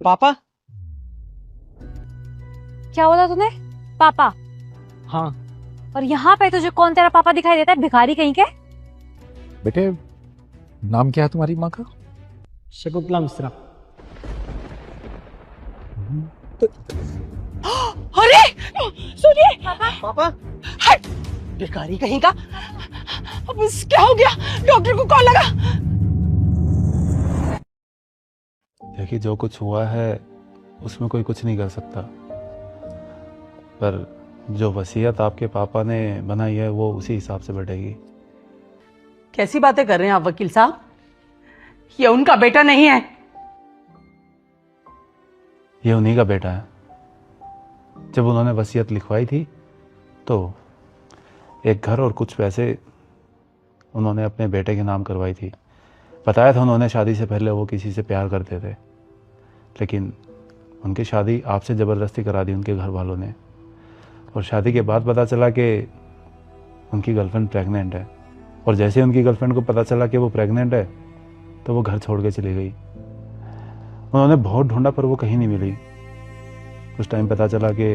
पापा। क्या बोला तूने? पापा? हाँ और यहाँ पे तुझे कौन तेरा पापा दिखाई देता है, भिखारी कहीं के? बेटे, नाम क्या है तुम्हारी माँ का? शकुंतला मिश्रा। अरे सुनिए पापा। हट, भिखारी कहीं का। अब क्या हो गया? डॉक्टर को कॉल लगा। देखिए, जो कुछ हुआ है उसमें कोई कुछ नहीं कर सकता, पर जो वसीयत आपके पापा ने बनाई है वो उसी हिसाब से बढ़ेगी। कैसी बातें कर रहे हैं आप वकील साहब? ये उनका बेटा नहीं है। ये उन्हीं का बेटा है। जब उन्होंने वसीयत लिखवाई थी तो एक घर और कुछ पैसे उन्होंने अपने बेटे के नाम करवाई थी। बताया था उन्होंने शादी से पहले वो किसी से प्यार करते थे, लेकिन उनकी शादी आपसे ज़बरदस्ती करा दी उनके घर वालों ने। और शादी के बाद पता चला कि उनकी गर्लफ्रेंड प्रेग्नेंट है, और जैसे ही उनकी गर्लफ्रेंड को पता चला कि वो प्रेग्नेंट है तो वो घर छोड़ के चली गई। उन्होंने बहुत ढूंढा पर वो कहीं नहीं मिली। उस टाइम पता चला कि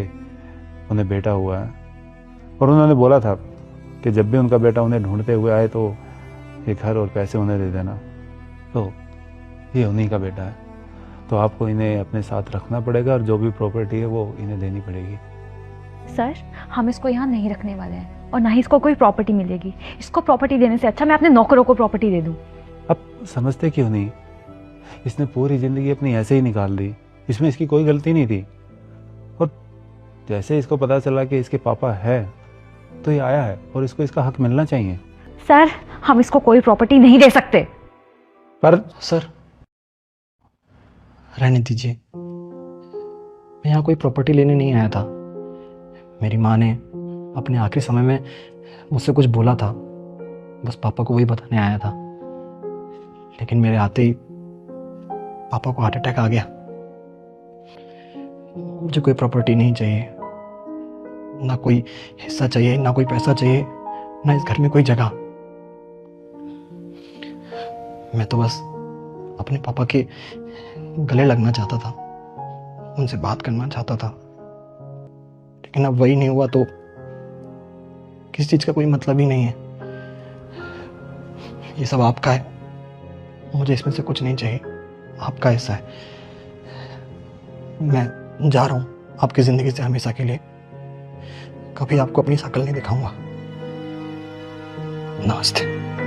उन्हें बेटा हुआ है, और उन्होंने बोला था कि जब भी उनका बेटा उन्हें ढूंढते हुए आए तो ये घर और पैसे उन्हें दे देना। तो ये उन्हीं का बेटा है, तो आपको इन्हें अपने साथ रखना पड़ेगा और जो भी प्रॉपर्टी है वो इन्हें देनी पड़ेगी। सर, हम इसको यहाँ नहीं रखने वाले हैं और ना ही इसको कोई प्रॉपर्टी मिलेगी। इसको प्रॉपर्टी देने से अच्छा मैं अपने नौकरों को प्रॉपर्टी दे दूँ। अब समझते क्यों नहीं? इसने पूरी ज़िंदगी अपनी ऐसे ही निकाल दी, इसमें इसकी कोई गलती नहीं थी। और जैसे इसको पता चला कि इसके पापा है तो ये आया है, और इसको इसका हक मिलना चाहिए। सर, हम इसको कोई प्रॉपर्टी नहीं दे सकते। पर सर, रहने दीजिए। मैं यहाँ कोई प्रॉपर्टी लेने नहीं आया था। मेरी माँ ने अपने आखिरी समय में मुझसे कुछ बोला था, बस पापा को वही बताने आया था। लेकिन मेरे आते ही पापा को हार्ट अटैक आ गया। मुझे कोई प्रॉपर्टी नहीं चाहिए, ना कोई हिस्सा चाहिए, ना कोई पैसा चाहिए, ना इस घर में कोई जगह। मैं तो बस अपने पापा के गले लगना चाहता था, उनसे बात करना चाहता था। लेकिन अब वही नहीं हुआ तो किसी चीज का कोई मतलब ही नहीं है। ये सब आपका है, मुझे इसमें से कुछ नहीं चाहिए, आपका हिस्सा है। मैं जा रहा हूं आपकी जिंदगी से हमेशा के लिए। कभी आपको अपनी शक्ल नहीं दिखाऊंगा। नमस्ते।